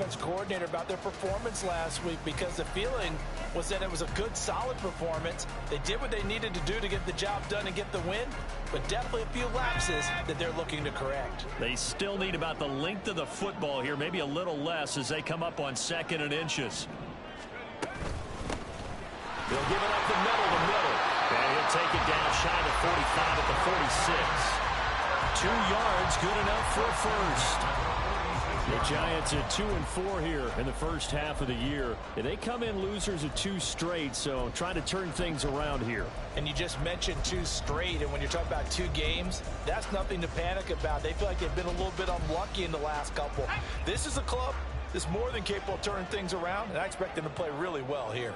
defense coordinator about their performance last week, because the feeling was that it was a good, solid performance. They did what they needed to do to get the job done and get the win, but definitely a few lapses that they're looking to correct. They still need about the length of the football here, maybe a little less as they come up on 2nd and inches. They'll give it up the middle to middle. And he'll take it down shy of 45 at the 46. 2 yards, good enough for a first. The Giants at 2-4 here in the first half of the year. They come in losers of 2 straight, so trying to turn things around here. And you just mentioned 2 straight, and when you're talking about 2 games, that's nothing to panic about. They feel like they've been a little bit unlucky in the last couple. This is a club that's more than capable of turning things around, and I expect them to play really well here.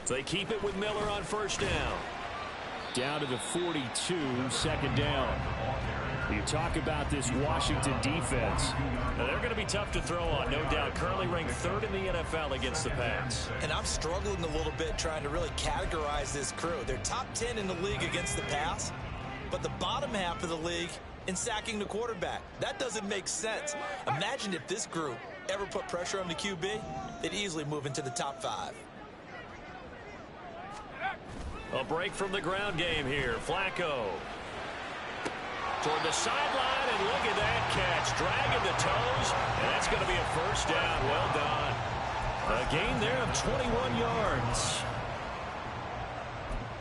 They keep it with Miller on first down. Down to the 42, 2nd down. You talk about this Washington defense. Now, they're going to be tough to throw on, no doubt. Currently ranked 3rd in the NFL against the pass. And I'm struggling a little bit trying to really categorize this crew. They're top 10 in the league against the pass, but the bottom half of the league in sacking the quarterback. That doesn't make sense. Imagine if this group ever put pressure on the QB, they'd easily move into the top 5. A break from the ground game here. Flacco toward the sideline, and look at that catch. Dragging the toes, and that's going to be a first down. Well done. A gain there of 21 yards.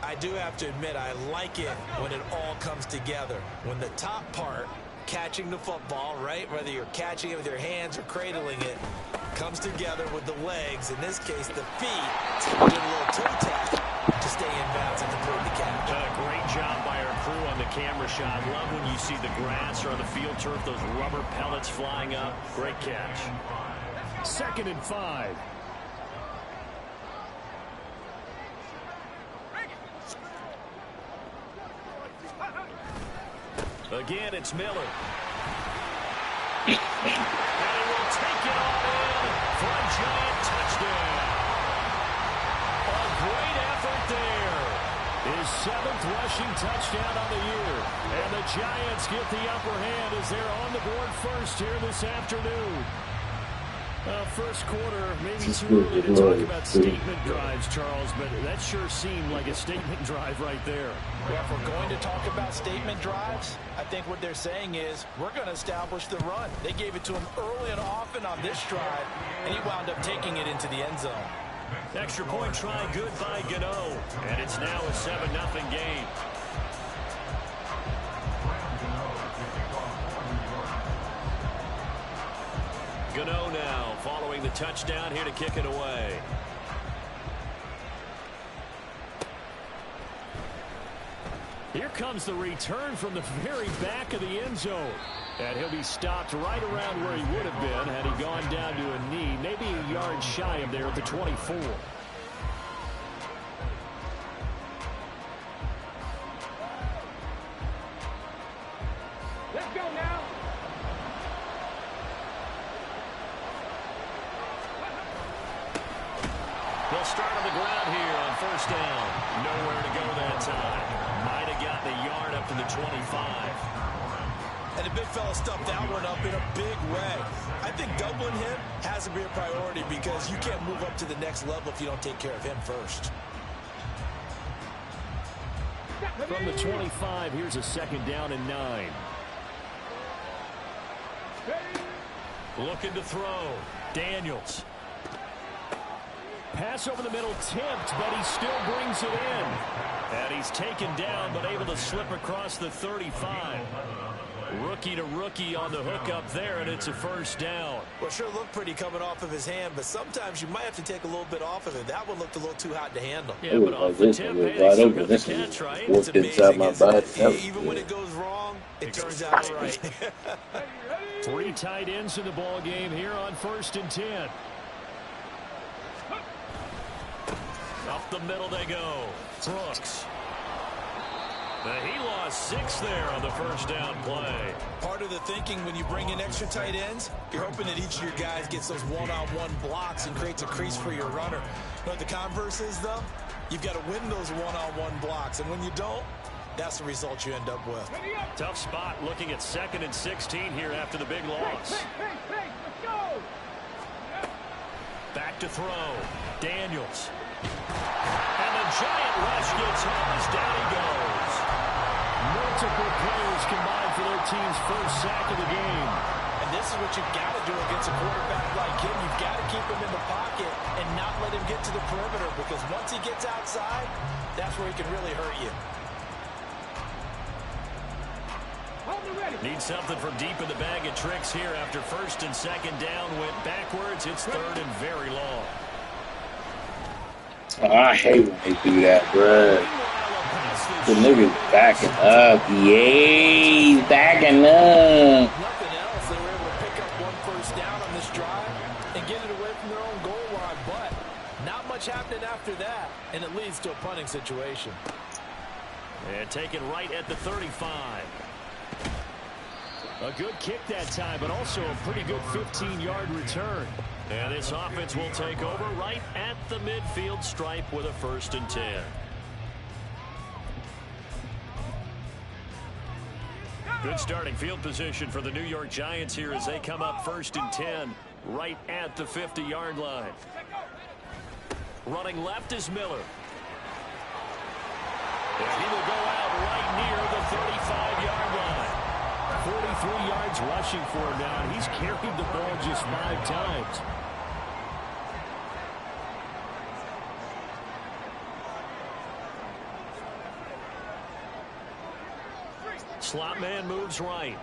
I do have to admit, I like it when it all comes together. When the top part, catching the football, right, whether you're catching it with your hands or cradling it, comes together with the legs, in this case the feet, doing a little toe tap to stay in bounds and complete the catch. A great job by our crew on the camera shot. Love when you see the grass or on the field turf, those rubber pellets flying up. Great catch. 2nd and 5. Again, it's Miller. And he will take it all in for a Giant touchdown. A great effort there. His 7th rushing touchdown on the year. And the Giants get the upper hand as they're on the board first here this afternoon. First quarter, maybe too early to talk about statement drives, Charles, but that sure seemed like a statement drive right there. Well, if we're going to talk about statement drives, I think what they're saying is we're going to establish the run. They gave it to him early and often on this drive, and he wound up taking it into the end zone. Extra point try good by Gano, and it's now a 7-0 game. Gano now following the touchdown here to kick it away. Here comes the return from the very back of the end zone. And he'll be stopped right around where he would have been had he gone down to a knee, maybe a yard shy of there at the 24. Let's go now. They'll start on the ground here on first down. Nowhere to go that time. Might have gotten a yard up to the 25. And the big fella stuffed that one up in a big way. I think doubling him has to be a priority because you can't move up to the next level if you don't take care of him first. From the 25, here's a 2nd down and 9. Looking to throw. Daniels. Pass over the middle, tipped, but he still brings it in. And he's taken down, but able to slip across the 35. Rookie to rookie on the hook up there, and it's a first down. Well, sure looked pretty coming off of his hand, but sometimes you might have to take a little bit off of it. That one looked a little too hot to handle. Yeah, but off the tip, hey, they still got the catch, right? It's amazing, isn't it? Even when it goes wrong, it turns out right. 3 tight ends in the ball game here on 1st and 10. Up the middle they go. Brooks. He lost 6 there on the first down play. Part of the thinking when you bring in extra tight ends, you're hoping that each of your guys gets those one-on-one blocks and creates a crease for your runner. You know what the converse is, though? You've got to win those one-on-one blocks, and when you don't, that's the result you end up with. Tough spot looking at 2nd and 16 here after the big loss. Back to throw. Daniels. And the giant rush gets home as down he goes. Multiple players combined for their team's first sack of the game. And this is what you've got to do against a quarterback like him. You've got to keep him in the pocket and not let him get to the perimeter, because once he gets outside, that's where he can really hurt you. Need something from deep in the bag of tricks here after 1st and 2nd down. Went backwards. It's 3rd and very long. Oh, I hate when they do that, bruh. The niggas backing up. Yay, backing up. Nothing else. They were able to pick up 1 first down on this drive and get it away from their own goal line. But not much happening after that, and it leads to a punting situation. And taken right at the 35. A good kick that time, but also a pretty good 15-yard return. And this offense will take over right at the midfield stripe with a 1st and 10. Good starting field position for the New York Giants here as they come up 1st and 10 right at the 50-yard line. Running left is Miller. And he will go out right near the 35-yard line. 43 yards rushing for him now. He's carried the ball just 5 times. Slot man moves right.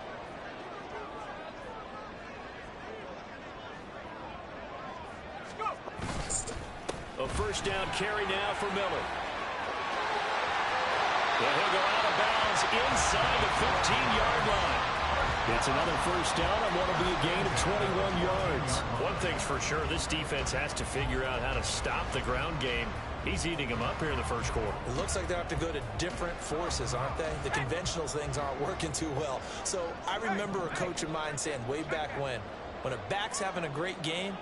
A 1st down carry now for Miller. Well, he'll go out of bounds inside the 15-yard line. It's another 1st down and what'll be a gain of 21 yards. One thing's for sure, this defense has to figure out how to stop the ground game. He's eating them up here in the 1st quarter. It looks like they have to go to different forces, aren't they? The conventional things aren't working too well. So I remember a coach of mine saying way back when a back's having a great game,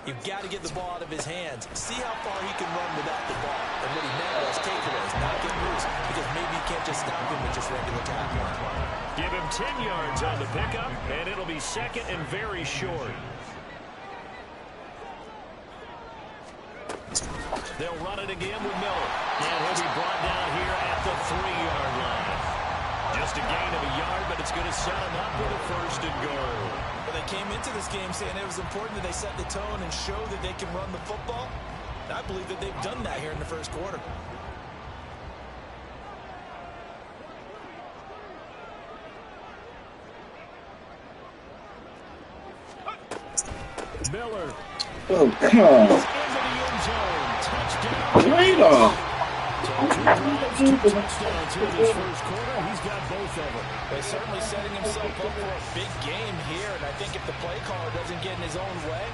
you've got to get the ball out of his hands. See how far he can run without the ball. And what he meant was takeaways, not get loose, because maybe you can't just stop him with just regular tackling. Give him 10 yards on the pickup, and it'll be 2nd and very short. They'll run it again with Miller. And he'll be brought down here at the 3-yard line. Just a gain of a yard, but it's going to set him up with a 1st and goal. Well, they came into this game saying it was important that they set the tone and show that they can run the football. And I believe that they've done that here in the 1st quarter. Miller. Oh, come on. Wait off. Touchdowns here this 1st quarter. He's got both of them. They're certainly setting himself up for a big game here, and I think if the play caller doesn't get in his own way,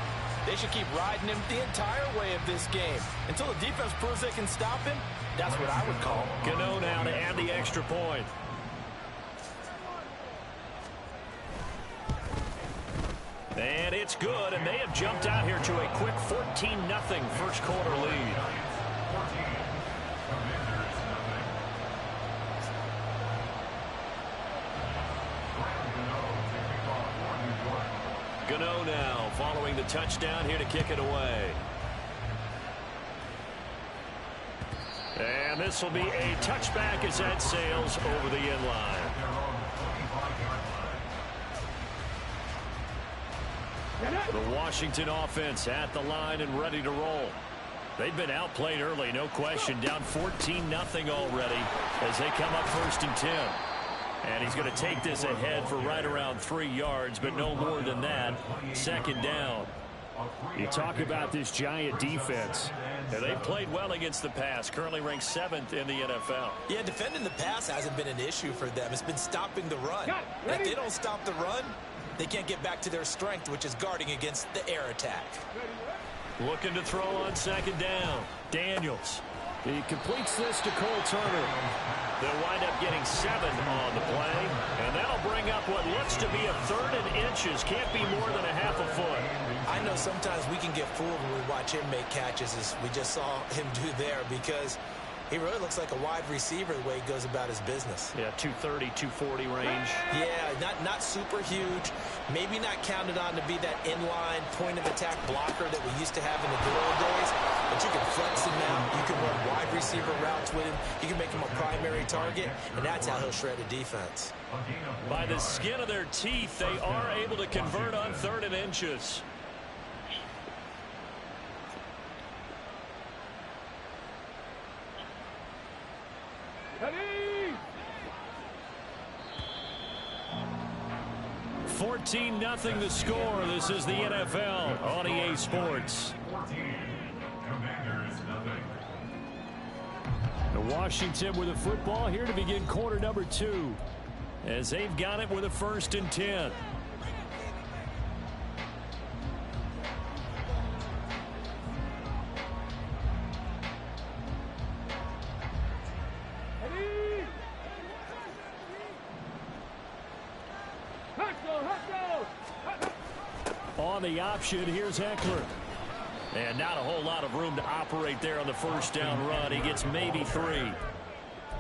they should keep riding him the entire way of this game. Until the defense proves they can stop him, that's what I would call. Gano now to add the extra point. And it's good, and they have jumped out here to a quick 14-0 1st quarter lead. Gano now following the touchdown here to kick it away. And this will be a touchback as that sails over the end line. The Washington offense at the line and ready to roll. They've been outplayed early, no question. Down 14-0 already as they come up 1st and 10. And he's going to take this ahead for right around 3 yards, but no more than that. 2nd down. You talk about this Giant defense. And they've played well against the pass, currently ranked 7th in the NFL. Yeah, defending the pass hasn't been an issue for them. It's been stopping the run. If they don't stop the run, they can't get back to their strength, which is guarding against the air attack. Looking to throw on 2nd down. Daniels. He completes this to Cole Turner. They'll wind up getting 7 on the play, and that'll bring up what looks to be a 3rd and inches. Can't be more than a half a foot. I know sometimes we can get fooled when we watch him make catches, as we just saw him do there, because He really looks like a wide receiver the way he goes about his business. Yeah, 230, 240 range. Yeah, not super huge. Maybe not counted on to be that inline point-of-attack blocker that we used to have in the good old days. But you can flex him out. You can run wide receiver routes with him. You can make him a primary target, and that's how he'll shred a defense. By the skin of their teeth, they are able to convert on 3rd and inches. Ready? 14-0 the score. This is the NFL on EA Sports. Washington with the football here to begin quarter number 2. As they've got it with a 1st and 10. On the option, here's Eckler. And not a whole lot of room to operate there on the 1st down run. He gets maybe 3.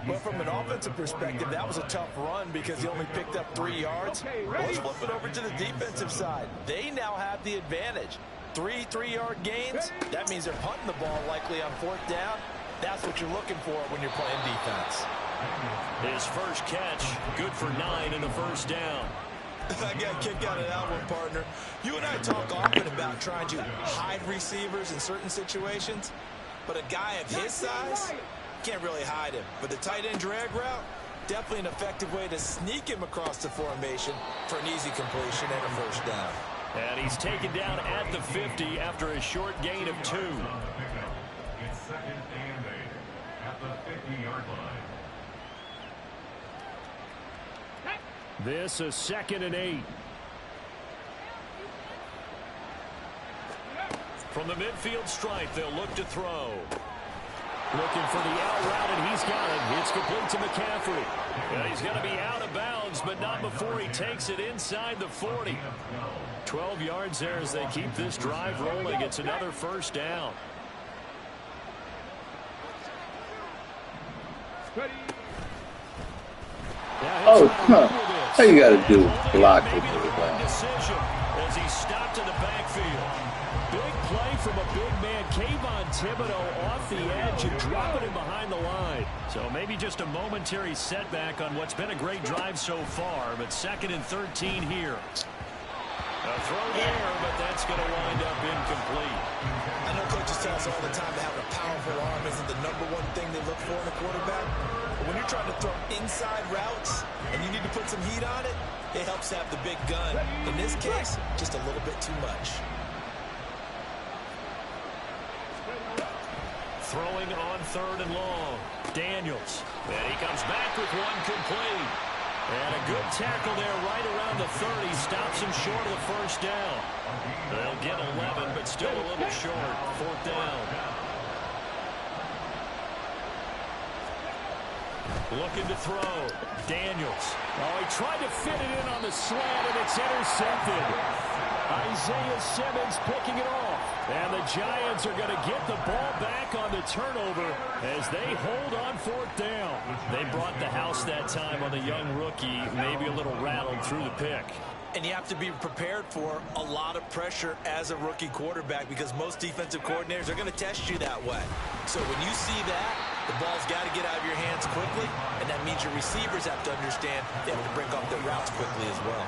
Well, from an offensive perspective, that was a tough run because he only picked up 3 yards. Let's flip it over to the defensive side. They now have the advantage. 3 3-yard gains. That means they're punting the ball likely on 4th down. That's what you're looking for when you're playing defense. His first catch, good for 9 in the 1st down. I got a kick out of that one, partner. You and I talk often about trying to hide receivers in certain situations, but a guy of his size can't really hide him. But the tight end drag route, definitely an effective way to sneak him across the formation for an easy completion and a 1st down. And he's taken down at the 50 after a short gain of 2. It's 2nd and 8 at the 50-yard line. This is 2nd and 8. From the midfield stripe, they'll look to throw. Looking for the out route, and he's got it. It's complete to McCaffrey. And he's going to be out of bounds, but not before he takes it inside the 40. 12 yards there as they keep this drive rolling. It's another 1st down. Oh, all you got to do is block it. Decision as he stopped in the backfield. Big play from a big man. Kayvon Thibodeaux off the edge and dropping him behind the line. So maybe just a momentary setback on what's been a great drive so far, but 2nd and 13 here. A throw there, but that's going to wind up incomplete. I know coaches tell us all the time that having a powerful arm isn't the #1 thing they look for in a quarterback. But when you're trying to throw inside routes and you need to put some heat on it, it helps to have the big gun. In this case, just a little bit too much. Throwing on 3rd and long. Daniels. And he comes back with one complete. And a good tackle there right around the 30. Stops him short of the 1st down. They'll get 11, but still a little short. 4th down. Looking to throw. Daniels. Oh, he tried to fit it in on the slant, and it's intercepted. Isaiah Simmons picking it off. And the Giants are going to get the ball back on the turnover as they hold on 4th down. They brought the house that time on the young rookie, maybe a little rattled through the pick. And you have to be prepared for a lot of pressure as a rookie quarterback because most defensive coordinators are going to test you that way. So when you see that, the ball's got to get out of your hands quickly, and that means your receivers have to understand they have to break off their routes quickly as well.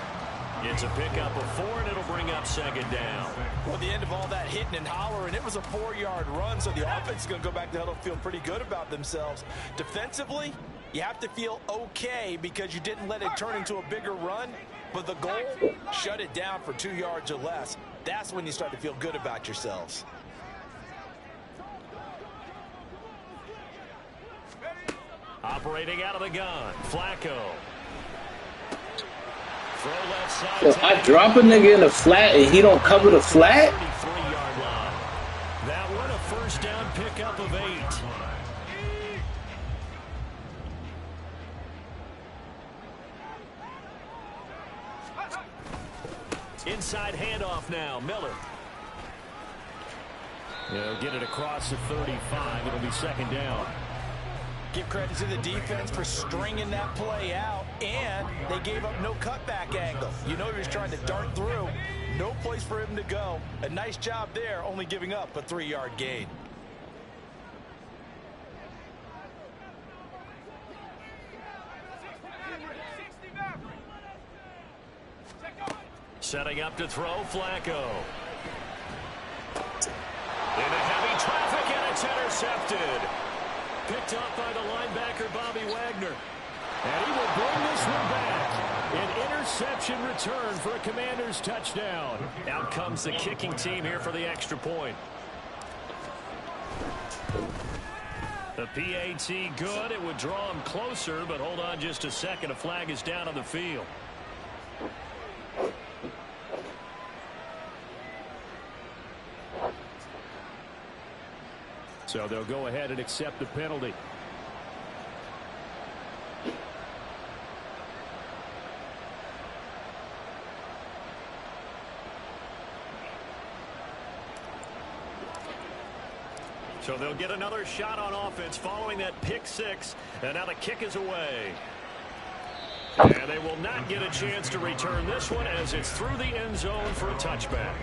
It's a pickup of 4, and it'll bring up 2nd down. Well, at the end of all that hitting and hollering, it was a 4-yard run, so the offense is going to go back to huddle, feel pretty good about themselves. Defensively, you have to feel okay because you didn't let it turn into a bigger run, but the goal, shut it down for 2 yards or less. That's when you start to feel good about yourselves. Operating out of the gun, Flacco. Throw left side. So if I drop a nigga in the flat and he don't cover the flat? 33-yard line. That one a 1st down pickup of 8. Inside handoff now, Miller. They'll get it across the 35. It'll be 2nd down. Give credit to the defense for stringing that play out, and they gave up no cutback angle. You know he was trying to dart through. No place for him to go. A nice job there, only giving up a 3-yard gain. Setting up to throw, Flacco. Into heavy traffic, and it's intercepted. Picked up by the linebacker, Bobby Wagner. And he will bring this one back. An interception return for a Commanders touchdown. Out comes the kicking team here for the extra point. The PAT good. It would draw him closer, but hold on just a second. A flag is down on the field. So they'll go ahead and accept the penalty. So they'll get another shot on offense following that pick six. And now the kick is away. And they will not get a chance to return this one as it's through the end zone for a touchback.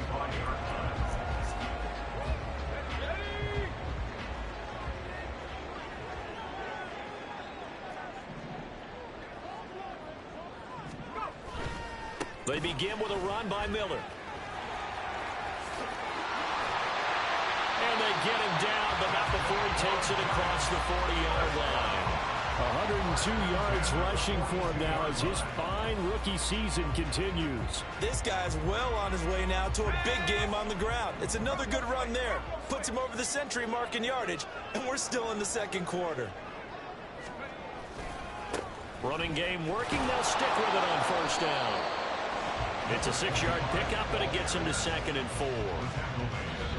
They begin with a run by Miller. And they get him down, but not before he takes it across the 40-yard line. 102 yards rushing for him now as his fine rookie season continues. This guy's well on his way now to a big game on the ground. It's another good run there. Puts him over the century mark in yardage, and we're still in the second quarter. Running game working. They'll stick with it on first down. It's a 6-yard pickup, and it gets him to 2nd and 4.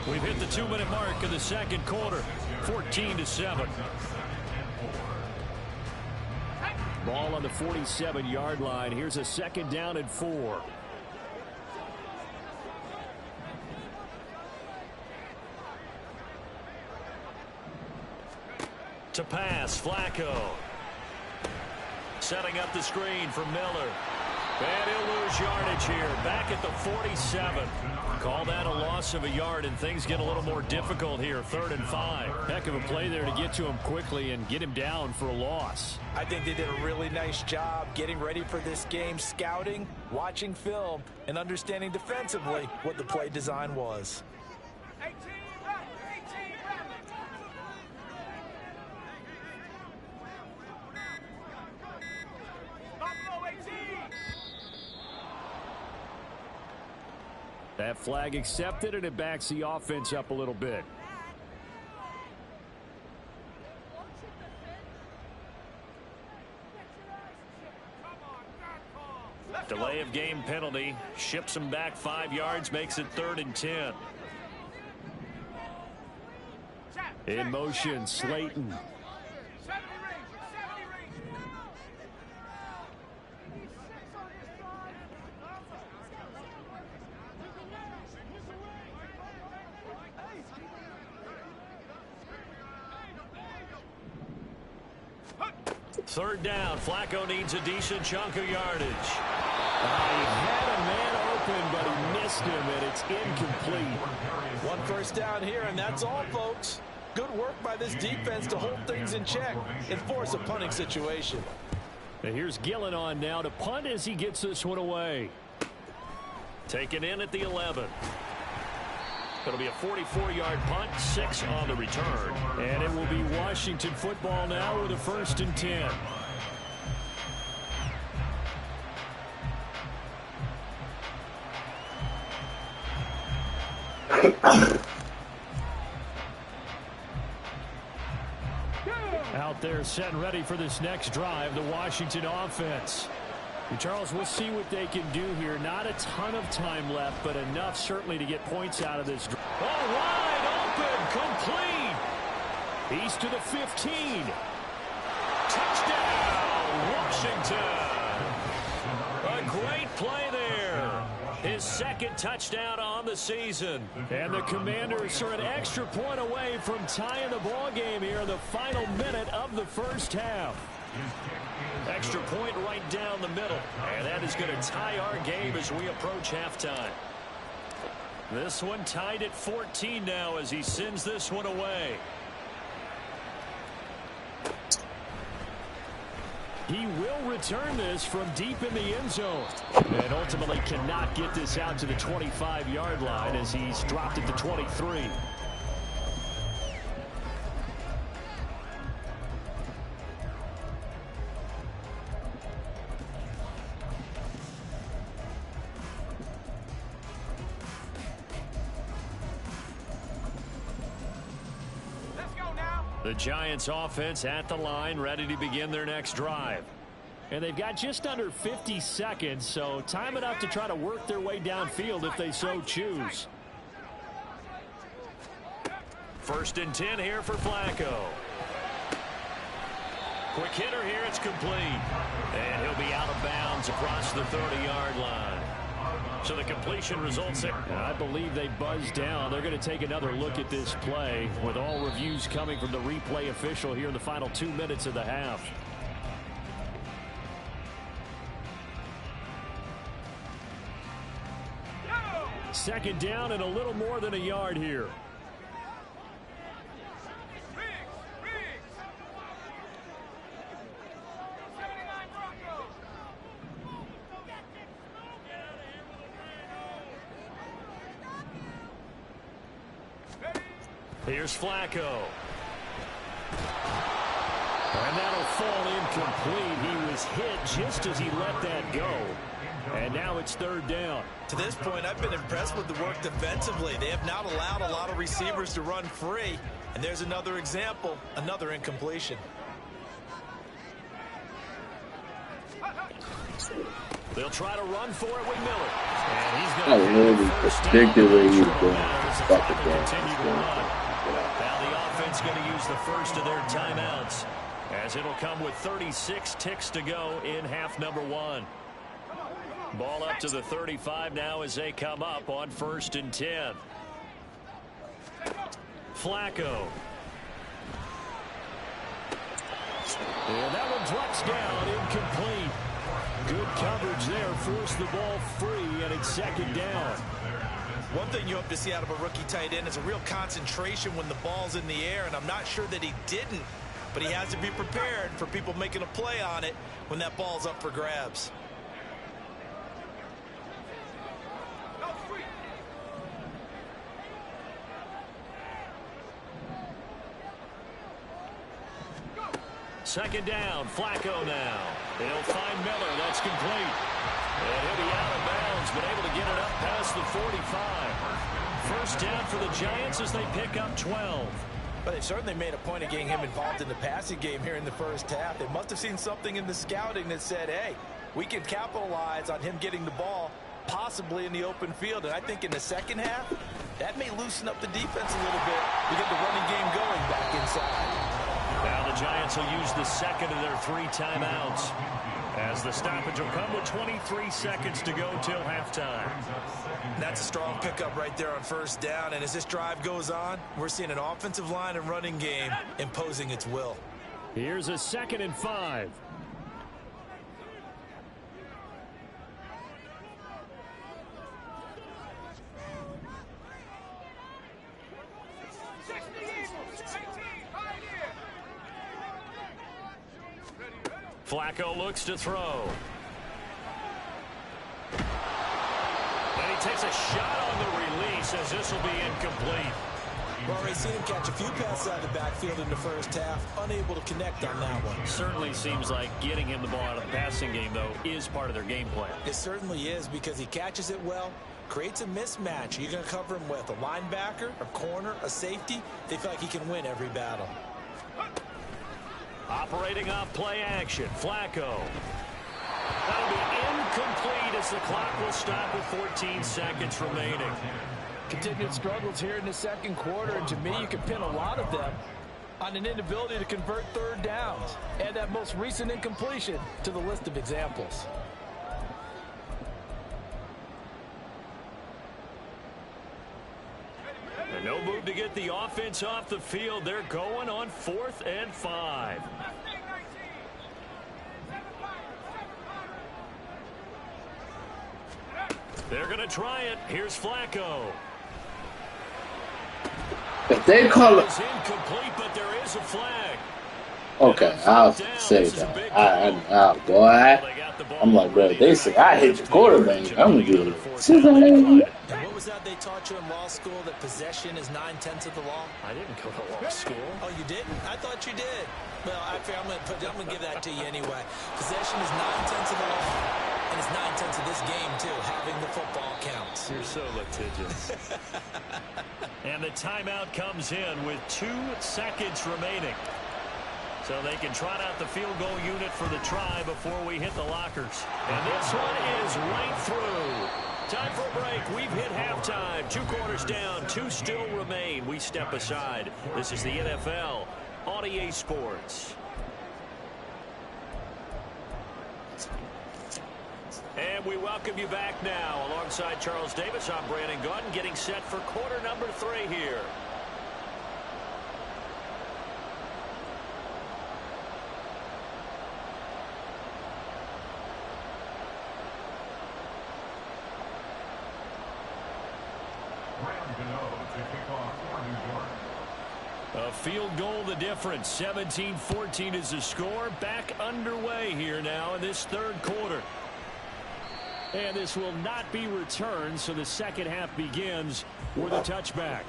We've hit the 2-minute mark of the second quarter, 14-7. Ball on the 47-yard line. Here's a 2nd down and 4. To pass, Flacco. Setting up the screen for Miller. And he'll lose yardage here. Back at the 47. Call that a loss of a yard, and things get a little more difficult here. 3rd and 5. Heck of a play there to get to him quickly and get him down for a loss. I think they did a really nice job getting ready for this game, scouting, watching film, and understanding defensively what the play design was. That flag accepted, and it backs the offense up a little bit. Delay of game penalty. Ships him back 5 yards, makes it 3rd and 10. In motion, Slayton. Third down. Flacco needs a decent chunk of yardage. He had a man open, but he missed him, and it's incomplete. 1 first down here, and that's all, folks. Good work by this defense to hold things in check and force a punting situation. And here's Gillen on now to punt as he gets this one away. Taken in at the 11. It'll be a 44-yard punt, 6 on the return. And it will be Washington football now with a 1st and 10. Out there set and ready for this next drive, the Washington offense. And Charles, we'll see what they can do here. Not a ton of time left, but enough certainly to get points out of this. Oh, wide open, complete. He's to the 15. Touchdown, Washington. A great play there. His 2nd touchdown on the season. And the Commanders are an extra point away from tying the ball game here in the final minute of the first half. Extra point right down the middle. And that is going to tie our game as we approach halftime. This one tied at 14 now as he sends this one away. He will return this from deep in the end zone. And ultimately cannot get this out to the 25-yard line as he's dropped at the 23. The Giants offense at the line, ready to begin their next drive. And they've got just under 50 seconds, so time enough to try to work their way downfield if they so choose. 1st and 10 here for Flacco. Quick hitter here, it's complete. And he'll be out of bounds across the 30-yard line. So the completion results there. I believe they buzzed down. They're going to take another look at this play with all reviews coming from the replay official here in the final 2 minutes of the half. Second down and a little more than a yard here. Here's Flacco. And that'll fall incomplete. He was hit just as he let that go. And now it's 3rd down. To this point, I've been impressed with the work defensively. They have not allowed a lot of receivers to run free. And there's another example, another incompletion. They'll try to run for it with Miller. And he's going to really particularly continue to run. Now the offense going to use the first of their timeouts, as it'll come with 36 ticks to go in half number 1. Ball up to the 35 now as they come up on 1st and 10. Flacco. And that one drops down, incomplete. Good coverage there, forced the ball free, and it's 2nd down. One thing you hope to see out of a rookie tight end is a real concentration when the ball's in the air, and I'm not sure that he didn't, but he has to be prepared for people making a play on it when that ball's up for grabs. Second down, Flacco now. They'll find Miller. That's complete. And he'll be out of bounds, but able to get it up past the 45. 1st down for the Giants as they pick up 12. But they certainly made a point of getting him involved in the passing game here in the first half. They must have seen something in the scouting that said, hey, we can capitalize on him getting the ball, possibly in the open field. And I think in the second half, that may loosen up the defense a little bit to get the running game going back inside. Now the Giants will use the second of their 3 timeouts, as the stoppage will come with 23 seconds to go till halftime. That's a strong pickup right there on 1st down. And as this drive goes on, we're seeing an offensive line and running game imposing its will. Here's a 2nd and 5. Flacco looks to throw. And he takes a shot on the release as this will be incomplete. Well, we've seen him catch a few passes out of the backfield in the first half, unable to connect on that one. Certainly seems like getting him the ball out of the passing game, though, is part of their game plan. It certainly is, because he catches it well, creates a mismatch. You're going to cover him with a linebacker, a corner, a safety. They feel like he can win every battle. Operating off play action, Flacco. That'll be incomplete as the clock will stop with 14 seconds remaining. Continued struggles here in the second quarter, and to me, you can pin a lot of them on an inability to convert 3rd downs. Add that most recent incompletion to the list of examples. move to get the offense off the field. They're going on 4th and 5. They're going to try it. Here's Flacco. If they call it, It's incomplete, but there is a flag. okay, I'll say that. Boy, I'm like, bro, they say I hit your quarterback. I'm gonna do it. And what was that they taught you in law school, that possession is 9/10 of the law? I didn't go to law school. Oh, you didn't? I thought you did. Well, I'm going to give that to you anyway. Possession is 9/10 of the law, and it's 9/10 of this game, too. Having the football counts. You're so litigious. And the timeout comes in with 2 seconds remaining. So they can trot out the field goal unit for the try before we hit the lockers. And this one is right through. Time for a break. We've hit halftime. 2 quarters down. 2 still remain. We step aside. This is the NFL on EA Sports. And we welcome you back now. Alongside Charles Davis, I'm Brandon Gaudin, getting set for quarter number 3 here. A field goal the difference. 17-14 is the score. Back underway here now in this 3rd quarter. And this will not be returned, so the second half begins with a touchback.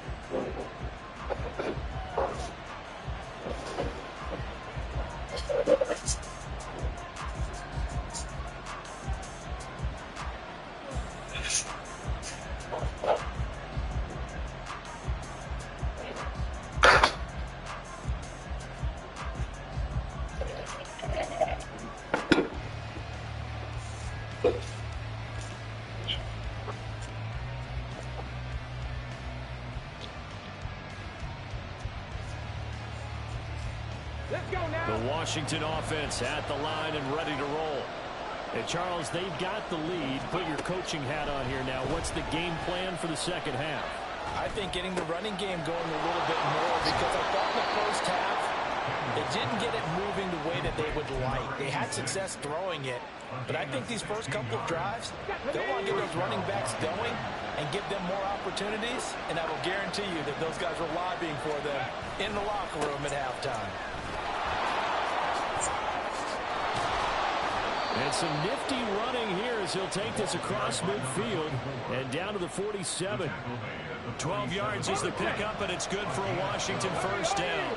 The Washington offense at the line and ready to roll. And Charles, they've got the lead. Put your coaching hat on here now. What's the game plan for the second half? I think getting the running game going a little bit more, because I thought in the first half they didn't get it moving the way that they would like. They had success throwing it, but I think these first couple of drives, they'll want to get those running backs going and give them more opportunities, and I will guarantee you that those guys were lobbying for them in the locker room at halftime. And some nifty running here as he'll take this across midfield and down to the 47. 12 yards is the pickup, and it's good for a Washington first down.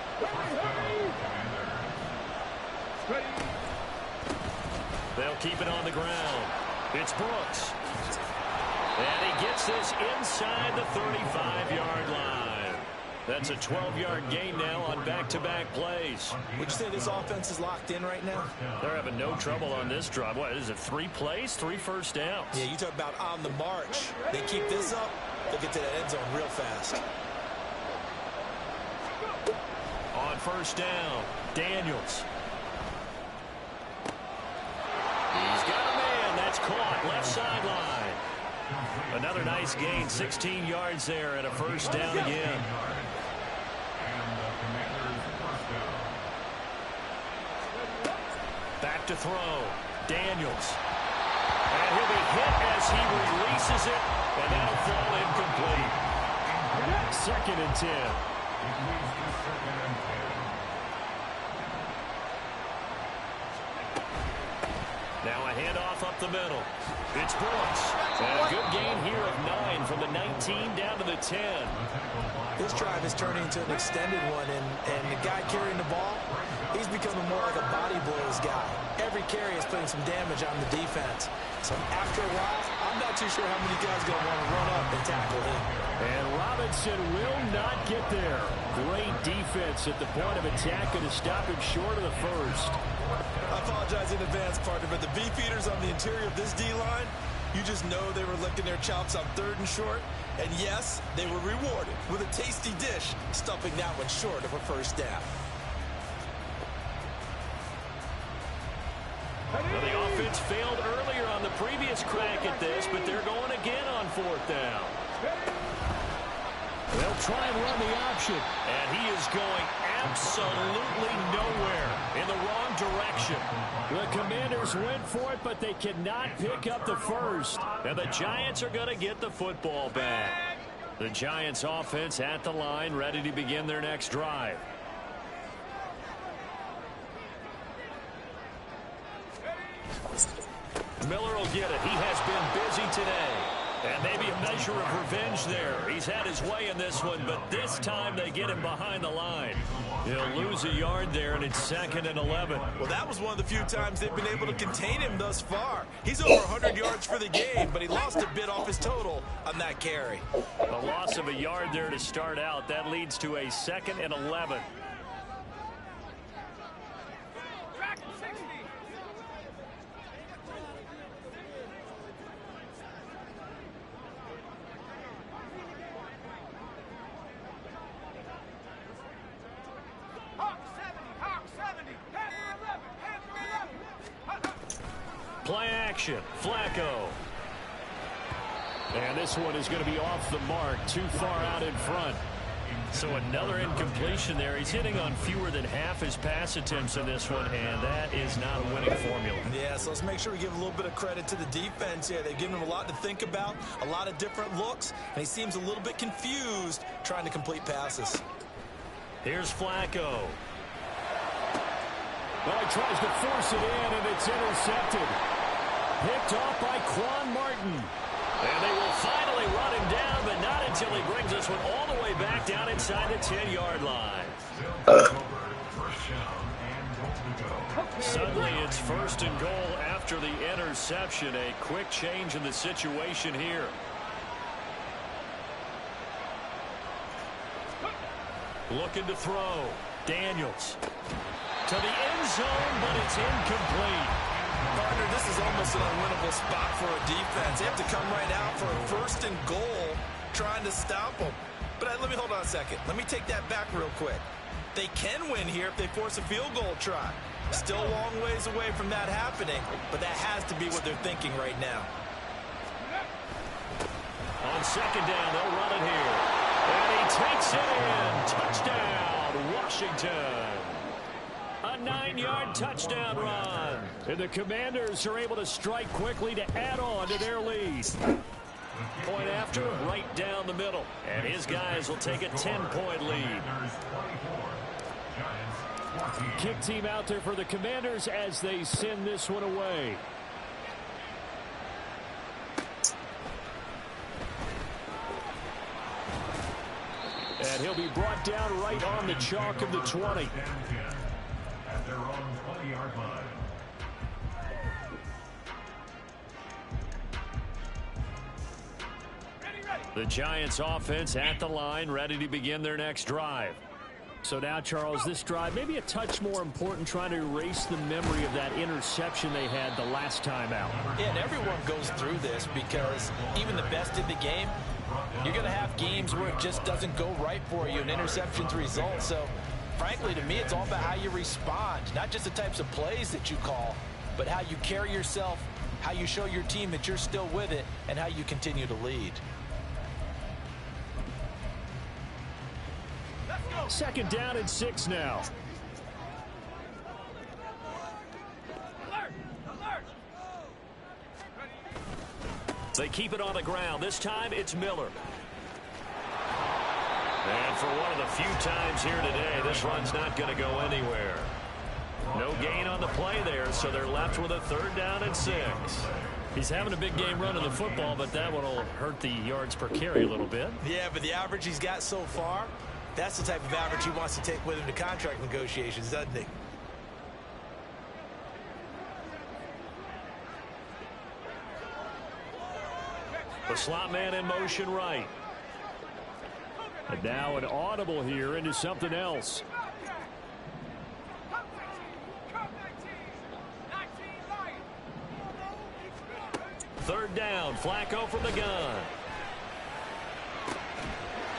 They'll keep it on the ground. It's Brooks. And he gets this inside the 35-yard line. That's a 12-yard gain now on back-to-back plays. Would you say this offense is locked in right now? They're having no trouble on this drive. What is it, 3 plays, 3 first downs? Yeah, you talk about on the march. They keep this up, they'll get to that end zone real fast. On first down, Daniels. He's got a man. That's caught. Left sideline. Another nice gain. 16 yards there and a first down again. Back to throw. Daniels. And he'll be hit as he releases it. And that'll fall incomplete. 2nd and 10. Now a handoff up the middle. It's Brooks. And a good gain here of 9 from the 19 down to the 10. This drive is turning into an extended one, and the guy carrying the ball, he's becoming more like a body blows guy. Every carry is putting some damage on the defense. So after a while, I'm not too sure how many guys are going to want to run up and tackle him. And Robinson will not get there. Great defense at the point of attack, going to stop him short of the first. I apologize in advance, partner, but the beefeaters on the interior of this D-line, you just know they were licking their chops on 3rd and short. And yes, they were rewarded with a tasty dish, stuffing that one short of a first down. Well, the offense failed earlier on the previous crack at this, but they're going again on 4th down. They'll try and run the option. And he is going absolutely nowhere, in the wrong direction. The Commanders went for it, but they cannot pick up the first. And the Giants are going to get the football back. The Giants offense at the line, ready to begin their next drive. Miller will get it. He has been busy today. And maybe a measure of revenge there. He's had his way in this one, but this time they get him behind the line. He'll lose a yard there, and it's 2nd and 11. Well, that was one of the few times they've been able to contain him thus far. He's over 100 yards for the game, but he lost a bit off his total on that carry. A loss of a yard there to start out. That leads to a 2nd and 11. Play action, Flacco. And this one is going to be off the mark, too far out in front. So another incompletion there. He's hitting on fewer than half his pass attempts in this one, and that is not a winning formula. Yeah, so let's make sure we give a little bit of credit to the defense here. They've given him a lot to think about, a lot of different looks, and he seems a little bit confused trying to complete passes. Here's Flacco. Well, he tries to force it in, and it's intercepted. Picked off by Quan Martin. And they will finally run him down, but not until he brings this one all the way back down inside the 10-yard line. Suddenly it's 1st and goal after the interception. A quick change in the situation here. Looking to throw. Daniels. To the end zone, but it's incomplete. Partner, this is almost an unwinnable spot for a defense. They have to come right out for a 1st and goal trying to stop them. But let me hold on a second. Let me take that back real quick. They can win here if they force a field goal try. Still a long ways away from that happening, but that has to be what they're thinking right now. On 2nd down, they'll run it here. And he takes it in. Touchdown, Washington. A 9-yard touchdown run. And the Commanders are able to strike quickly to add on to their lead. Point after, right down the middle. And his guys will take a 10-point lead. Kick team out there for the Commanders as they send this one away. And he'll be brought down right on the chalk of the 20. At their own 20-yard line. The Giants offense at the line, ready to begin their next drive. So now, Charles, this drive maybe a touch more important, trying to erase the memory of that interception they had the last time out. Yeah, and everyone goes through this because even the best in the game, you're going to have games where it just doesn't go right for you, and interceptions result. So frankly, to me, it's all about how you respond, not just the types of plays that you call, but how you carry yourself, how you show your team that you're still with it, and how you continue to lead. 2nd down and 6 now. They keep it on the ground. This time it's Miller. And for one of the few times here today, this run's not going to go anywhere. No gain on the play there, so they're left with a 3rd down and 6. He's having a big game running the football, but that one will hurt the yards per carry a little bit. Yeah, but the average he's got so far, that's the type of average he wants to take with him to contract negotiations, doesn't he? The slot man in motion right. And now an audible here into something else. 3rd down, Flacco from the gun.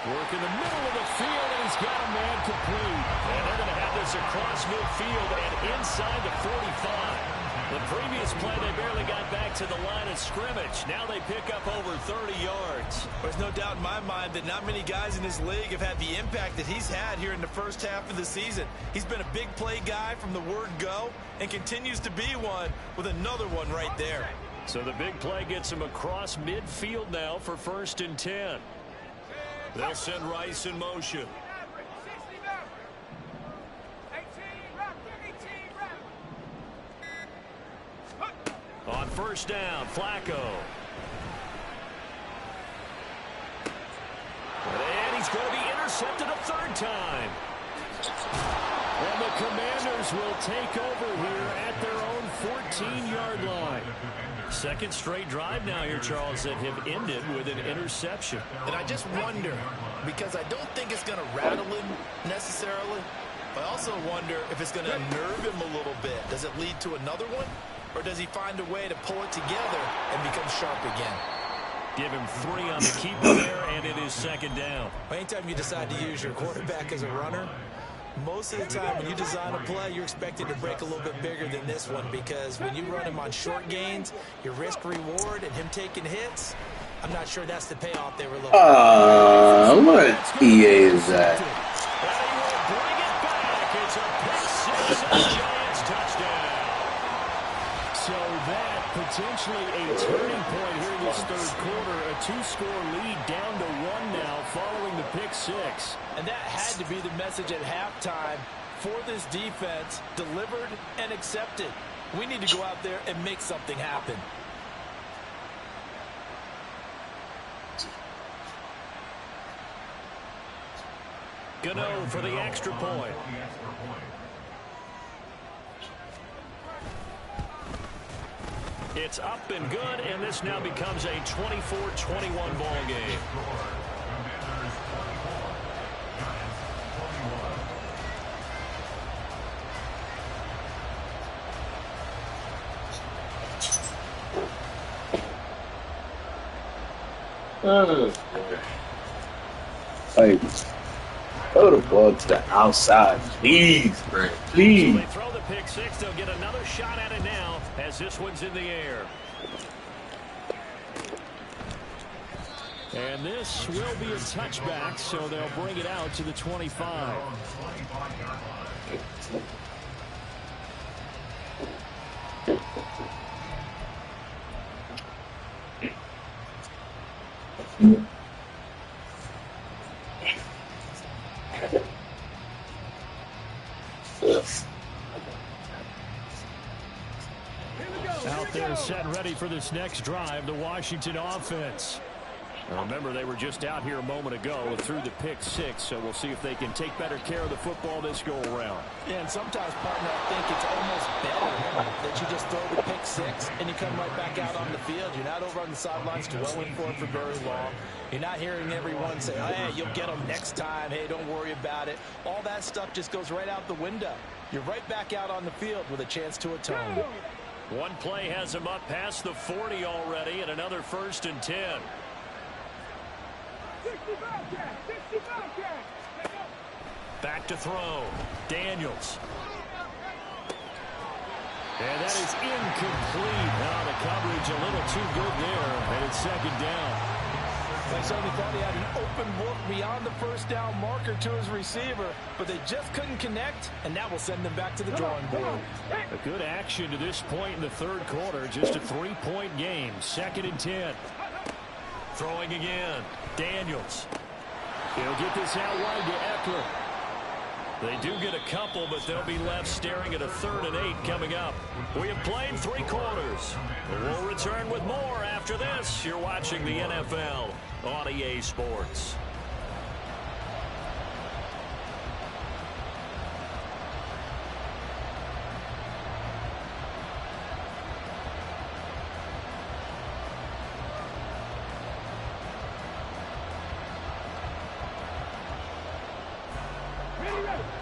Work in the middle of the field, and he's got a man complete. And they're going to have this across midfield and inside the 45. The previous play, they barely got back to the line of scrimmage. Now they pick up over 30 yards. There's no doubt in my mind that not many guys in this league have had the impact that he's had here in the first half of the season. He's been a big play guy from the word go and continues to be one with another one right there. So the big play gets him across midfield now for 1st and 10. They'll send Rice in motion. On 1st down, Flacco. And he's going to be intercepted a 3rd time. And the Commanders will take over here at their own 14-yard line. 2nd straight drive now here, Charles, that have ended with an interception. And I just wonder, because I don't think it's going to rattle him necessarily, but I also wonder if it's going to unnerve him a little bit. Does it lead to another one? Or does he find a way to pull it together and become sharp again? Give him 3 on the keeper there, and it is 2nd down. Anytime you decide to use your quarterback as a runner, most of the time when you design a play, you're expected to break a little bit bigger than this one, because when you run him on short gains, your risk-reward and him taking hits, I'm not sure that's the payoff they were looking for. What EA is that? And he will bring it back. It's a pick 6 and a Giants touchdown. So that potentially a turning point here in this 3rd quarter. A 2-score lead down to 1 now following the pick 6. And that had to be the message at halftime for this defense, delivered and accepted. We need to go out there and make something happen. Gano for the extra point. It's up and good, and this now becomes a 24-21 ball game. Like, throw the ball to the outside, please, man, please. So they throw the pick 6. They'll get another shot at it now as this one's in the air. And this will be a touchback, so they'll bring it out to the 25. Out there set ready for this next drive, the Washington offense. Now remember, they were just out here a moment ago through the pick 6, so we'll see if they can take better care of the football this go-around. Yeah, and sometimes, partner, I think it's almost better that you just throw the pick 6 and you come right back out on the field. You're not over on the sidelines dwelling for it for very long. You're not hearing everyone say, oh, hey, you'll get them next time. Hey, don't worry about it. All that stuff just goes right out the window. You're right back out on the field with a chance to atone. One play has him up past the 40 already, and another 1st and 10. Back to throw. Daniels. And that is incomplete. Now the coverage a little too good there, and it's 2nd down. I certainly thought he had an open look beyond the 1st down marker to his receiver, but they just couldn't connect, and that will send them back to the drawing board. A good action to this point in the 3rd quarter. Just a 3-point game. 2nd and 10. Throwing again. Daniels. He'll get this out wide to Eckler. They do get a couple, but they'll be left staring at a 3rd and 8 coming up. We have played 3 quarters. We'll return with more after this. You're watching the NFL on EA Sports.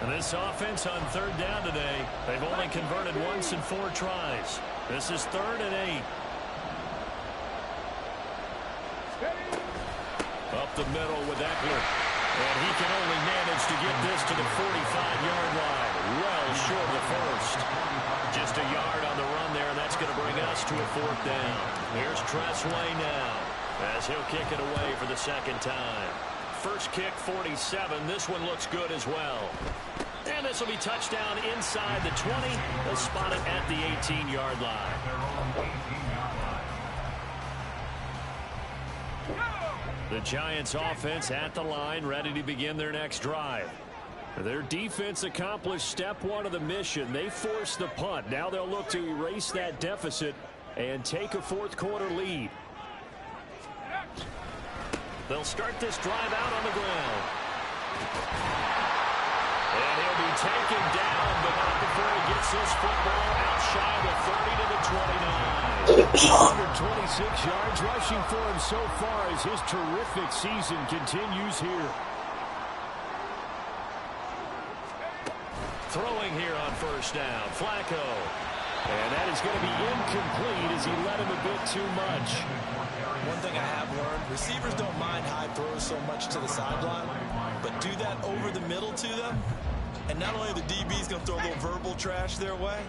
And this offense on 3rd down today, they've only converted once in 4 tries. This is 3rd and 8. Up the middle with Eckler. And he can only manage to get this to the 45-yard line. well short of the first. Just a yard on the run there, and that's going to bring us to a 4th down. Here's Tressway now as he'll kick it away for the 2nd time. First kick, 47. This one looks good as well. And this will be touchdown inside the 20. They'll spot it at the 18-yard line. The Giants offense at the line, ready to begin their next drive. Their defense accomplished step 1 of the mission. They forced the punt. Now they'll look to erase that deficit and take a 4th quarter lead. They'll start this drive out on the ground. And he'll be taken down, but not before he gets this football out shy of the 30 to the 29. 126 yards rushing for him so far as his terrific season continues here. Throwing here on 1st down, Flacco. And that is going to be incomplete as he led him a bit too much. One thing I have learned, receivers don't mind high throws so much to the sideline, but do that over the middle to them, and not only are the DBs going to throw a little verbal trash their way,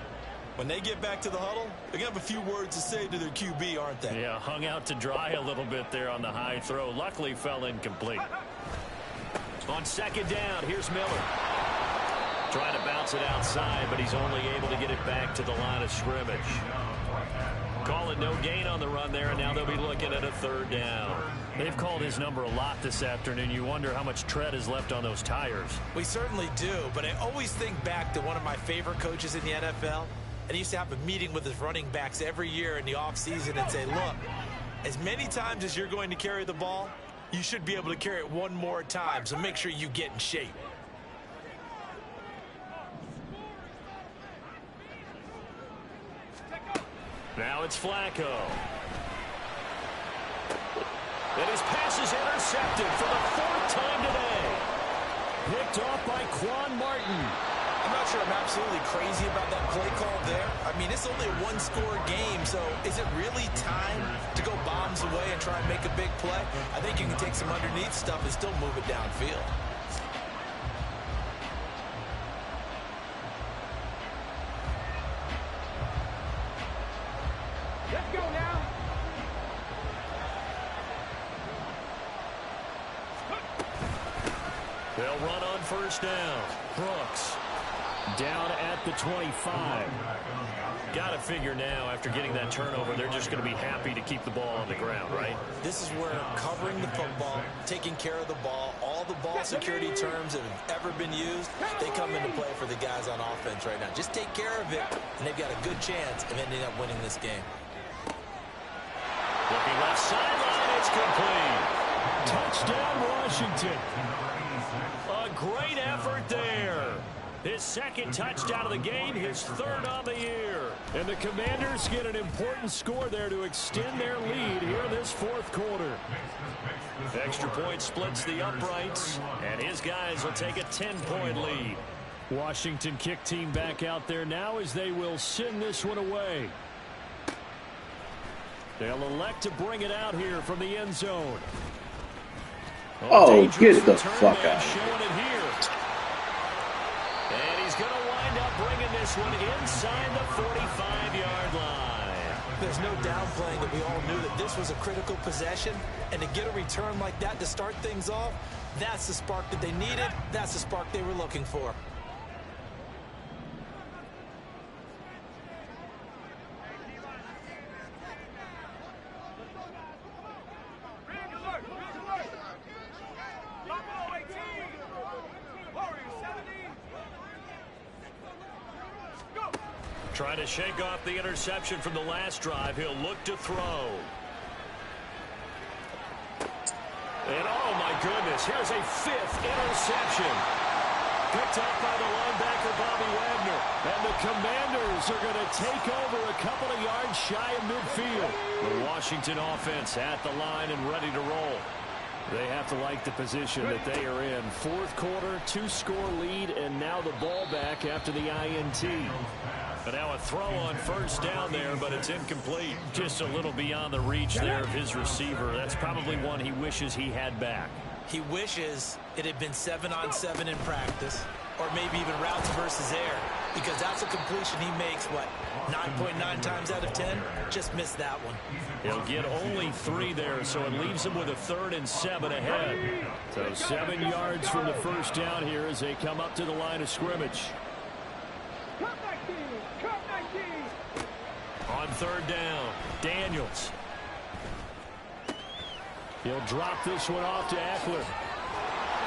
when they get back to the huddle, they're going to have a few words to say to their QB, aren't they? Yeah, hung out to dry a little bit there on the high throw. Luckily fell incomplete. On 2nd down, here's Miller. Trying to bounce it outside, but he's only able to get it back to the line of scrimmage. Call it no gain on the run there, and now they'll be looking at a 3rd down. They've called his number a lot this afternoon. You wonder how much tread is left on those tires. We certainly do, but I always think back to one of my favorite coaches in the NFL, and he used to have a meeting with his running backs every year in the offseason and say, look, as many times as you're going to carry the ball, you should be able to carry it one more time, so make sure you get in shape. Now it's Flacco. And his pass is intercepted for the 4th time today. Picked off by Quan Martin. I'm not sure I'm absolutely crazy about that play call there. I mean, it's only a 1-score game, so is it really time to go bombs away and try and make a big play? I think you can take some underneath stuff and still move it downfield. Let's go now. They'll run on 1st down. Brooks down at the 25. Got to figure now, after getting that turnover, they're just going to be happy to keep the ball on the ground, right? This is where covering the football, taking care of the ball, all the ball security terms that have ever been used, they come into play for the guys on offense right now. Just take care of it, and they've got a good chance of ending up winning this game. Looking left sideline, it's complete. Touchdown, Washington. A great effort there. His 2nd touchdown of the game, his 3rd on the year. And the Commanders get an important score there to extend their lead here in this 4th quarter. Extra point splits the uprights, and his guys will take a 10-point lead. Washington kick team back out there now as they will send this one away. They'll elect to bring it out here from the end zone. Oh, get the fuck out. Showing it here. And he's going to wind up bringing this one inside the 45-yard line. There's no downplaying that we all knew that this was a critical possession, and to get a return like that to start things off, that's the spark that they needed. That's the spark they were looking for. Trying to shake off the interception from the last drive. He'll look to throw. And oh my goodness, here's a 5th interception. Picked up by the linebacker Bobby Wagner. And the Commanders are going to take over a couple of yards shy of midfield. The Washington offense at the line and ready to roll. They have to like the position that they are in. 4th quarter, 2-score lead, and now the ball back after the INT. But now a throw on 1st down there, but it's incomplete. Just a little beyond the reach there of his receiver. That's probably one he wishes he had back. He wishes it had been 7-on-7 in practice. or maybe even routes versus air, because that's a completion he makes, what, 9.9 times out of 10? Just missed that one. He'll get only 3 there, so it leaves him with a 3rd and 7 ahead. So 7 yards from the first down here as they come up to the line of scrimmage. On 3rd down, Daniels. He'll drop this one off to Eckler.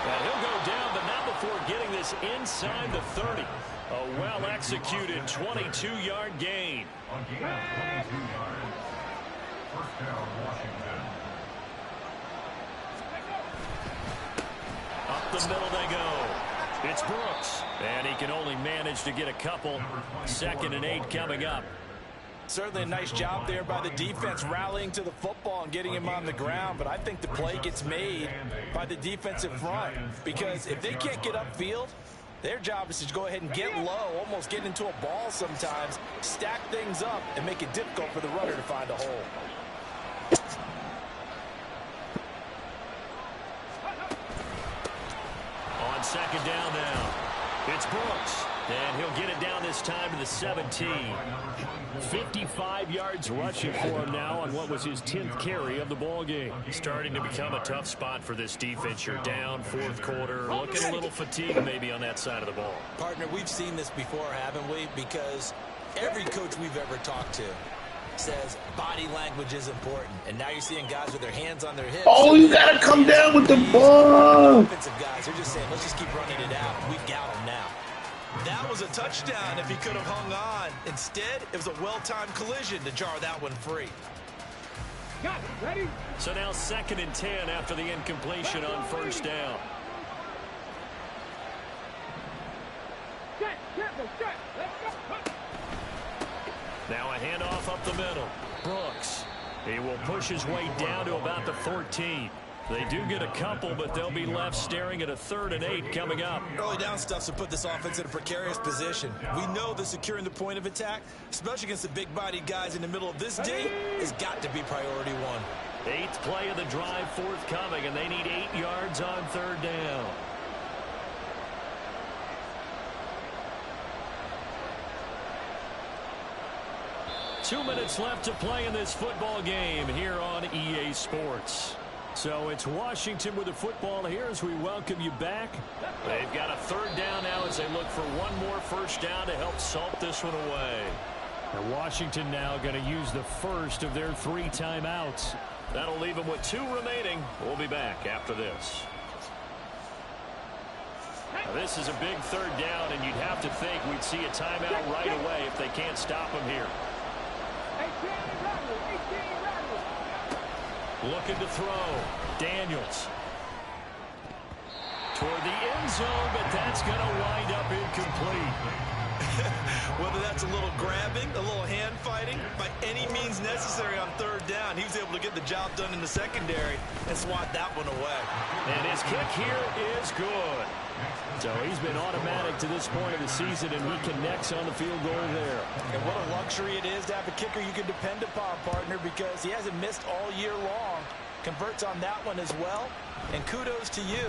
And he'll go down, but not before getting this inside the 30. A well-executed 22-yard gain. On gain of 22 yards. First down, Washington. Up the middle they go. It's Brooks. And he can only manage to get a couple. 2nd and 8 coming up. Certainly a nice job there by the defense rallying to the football and getting him on the ground, but I think the play gets made by the defensive front, because if they can't get upfield, their job is to go ahead and get low, almost get into a ball sometimes, stack things up, and make it difficult for the runner to find a hole. On 2nd down now, it's Brooks. And he'll get it down this time to the 17. 55 yards rushing for him now on what was his 10th carry of the ball game. Starting to become a tough spot for this defense. You're down 4th quarter, looking a little fatigued maybe on that side of the ball. Partner, we've seen this before, haven't we? Because every coach we've ever talked to says body language is important. And now you're seeing guys with their hands on their hips. Oh, you got to come down with the ball. Offensive guys, they're just saying, let's just keep running it out. We've got them now. That was a touchdown if he could have hung on. Instead, it was a well-timed collision to jar that one free. Got it. Ready? So now 2nd and 10 after the incompletion on 1st down. Set, careful, set. Let's go. Now a handoff up the middle. Brooks. He will push his way down to about the 14. They do get a couple, but they'll be left staring at a 3rd and 8 coming up. Early down stuff to put this offense in a precarious position. We know that securing the point of attack, especially against the big-bodied guys in the middle of this D, has got to be priority 1. 8th play of the drive forthcoming, and they need 8 yards on 3rd down. Two minutes left to play in this football game here on EA Sports. So it's Washington with the football here as we welcome you back. They've got a 3rd down now as they look for one more first down to help salt this one away. And Washington now going to use the first of their 3 timeouts. That'll leave them with 2 remaining. We'll be back after this. Now this is a big 3rd down, and you'd have to think we'd see a timeout right away if they can't stop them here. Looking to throw. Daniels. Toward the end zone, but that's going to wind up incomplete. Whether that's a little grabbing, a little hand fighting, by any means necessary on 3rd down, he was able to get the job done in the secondary and swat that one away. And his kick here is good. So he's been automatic to this point of the season, and he connects on the field goal there. And what a luxury it is to have a kicker you can depend upon, partner, because he hasn't missed all year long. Converts on that one as well. And kudos to you.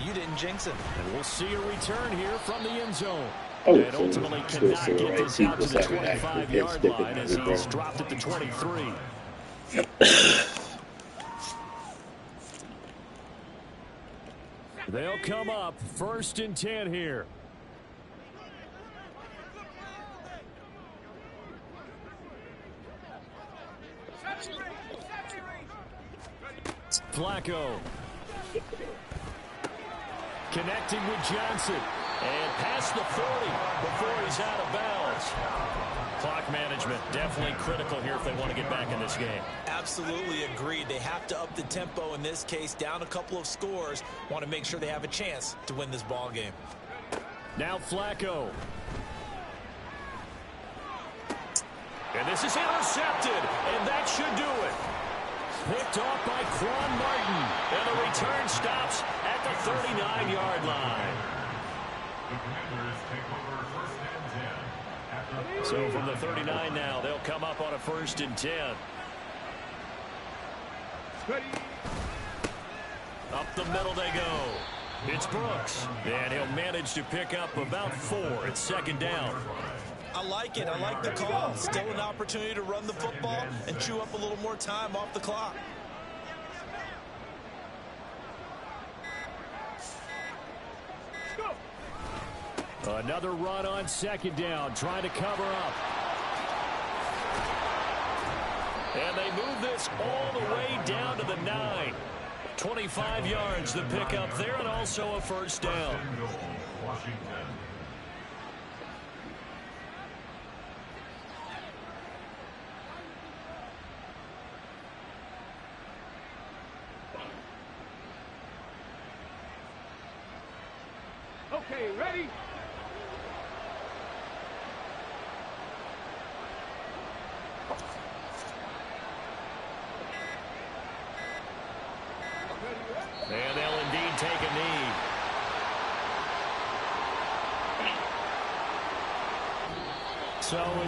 You didn't jinx him. And we'll see a return here from the end zone. Oh, and ultimately cannot get this out to the 25-yard line as he's dropped at the 23. They'll come up 1st and 10 here. Flacco. Connecting with Johnson. And past the 40 before he's out of bounds. Clock management definitely critical here if they want to get back in this game. Absolutely agreed. They have to up the tempo in this case, down a couple of scores. Want to make sure they have a chance to win this ball game. Now Flacco. And this is intercepted, and that should do it. Picked off by Quan Martin, and the return stops at the 39-yard line. The Commanders take over 1st and 10. So from the 39 now, they'll come up on a 1st and 10. Ready? Up the middle they go. It's Brooks, and he'll manage to pick up about 4. It's second down. I like it. I like the call. Still an opportunity to run the football and chew up a little more time off the clock. Another run on second down, trying to cover up. And they move this all the way down to the 9. 25 yards to pick up there, and also a first down. Washington. Okay, ready? And they'll indeed take a knee. So